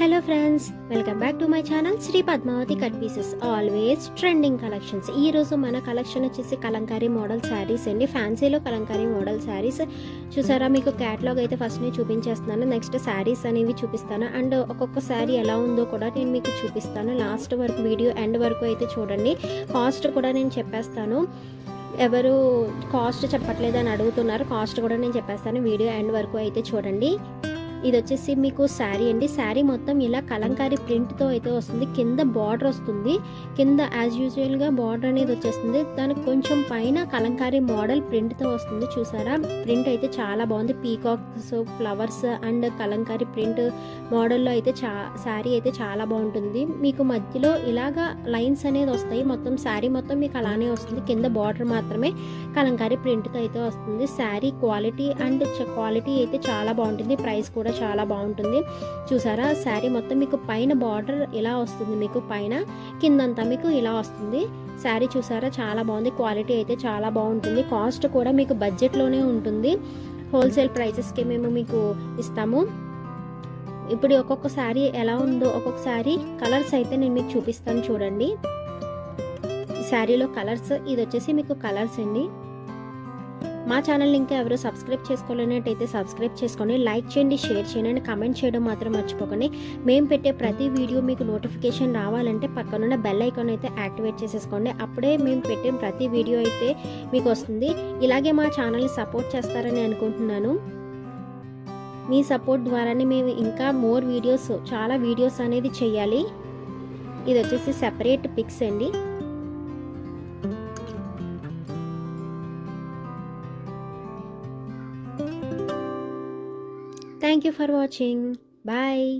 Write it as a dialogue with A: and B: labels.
A: Hello friends, welcome back to my channel Sri Padmavati cut pieces. Always trending collections. ఈ రోజు మన collection వచ్చేసి Kalamkari model saris అండి. ఫ్యాన్సీలో కలంకారీ మోడల్ శారీస్ చూసారా. మీకు క్యాటలాగ్ అయితే ఫస్ట్ నేను చూపించేస్తున్నాను. నెక్స్ట్ శారీస్ అనేవి చూపిస్తాను అండ్ ఒక్కొక్క శారీ ఎలా ఉందో కూడా నేను మీకు చూపిస్తాను. లాస్ట్ వరకు వీడియో ఎండ్ వరకు అయితే చూడండి. కాస్ట్ కూడా నేను చెప్పేస్తాను. ఎవరు కాస్ట్ చెప్పట్లేదని అడుగుతున్నారు, కాస్ట్ కూడా నేను చెప్పేస్తాను. వీడియో ఎండ్ వరకు అయితే చూడండి. ఇది వచ్చేసి మీకు శారీ అండి. శారీ మొత్తం ఇలా కలంకారీ ప్రింట్తో అయితే వస్తుంది. కింద బార్డర్ వస్తుంది. కింద యాజ్ యూజువల్గా బార్డర్ అనేది వచ్చేస్తుంది. దానికి కొంచెం పైన కలంకారీ మోడల్ ప్రింట్తో వస్తుంది. చూసారా, ప్రింట్ అయితే చాలా బాగుంది. Peacocks, flowers and Kalamkari print మోడల్లో అయితే శారీ అయితే చాలా బాగుంటుంది. మీకు మధ్యలో ఇలాగా లైన్స్ అనేది వస్తాయి. మొత్తం శారీ మొత్తం మీకు అలానే వస్తుంది. కింద బార్డర్ మాత్రమే కలంకారీ ప్రింట్తో అయితే వస్తుంది. శారీ క్వాలిటీ అయితే చాలా బాగుంటుంది. ప్రైస్ కూడా చాలా బాగుంటుంది. చూసారా, శారీ మొత్తం మీకు పైన బార్డర్ ఇలా వస్తుంది. మీకు పైన కిందంతా మీకు ఇలా వస్తుంది. శారీ చూసారా, చాలా బాగుంది. క్వాలిటీ అయితే చాలా బాగుంటుంది. కాస్ట్ కూడా మీకు బడ్జెట్లోనే ఉంటుంది. హోల్సేల్ ప్రైసెస్కి మేము మీకు ఇస్తాము. ఇప్పుడు ఒక్కొక్క శారీ ఎలా ఉందో, ఒక్కొక్క శారీ కలర్స్ అయితే నేను మీకు చూపిస్తాను చూడండి. శారీలో కలర్స్, ఇది వచ్చేసి మీకు కలర్స్ అండి. మా ఛానల్ ఇంకా ఎవరు సబ్స్క్రైబ్ చేసుకోలేనట్టయితే సబ్స్క్రైబ్ చేసుకోండి. లైక్ చేయండి, షేర్ చేయండి, కమెంట్ చేయడం మాత్రం మర్చిపోకండి. మేము పెట్టే ప్రతి వీడియో మీకు నోటిఫికేషన్ రావాలంటే పక్కనున్న బెల్ ఐకాన్ అయితే యాక్టివేట్ చేసేసుకోండి. అప్పుడే మేము పెట్టే ప్రతి వీడియో అయితే మీకు వస్తుంది. ఇలాగే మా ఛానల్ని సపోర్ట్ చేస్తారని అనుకుంటున్నాను. మీ సపోర్ట్ ద్వారానే మేము ఇంకా చాలా వీడియోస్ అనేది చేయాలి. ఇది వచ్చేసి సెపరేట్ పిక్స్ అండి. Thank you for watching. Bye.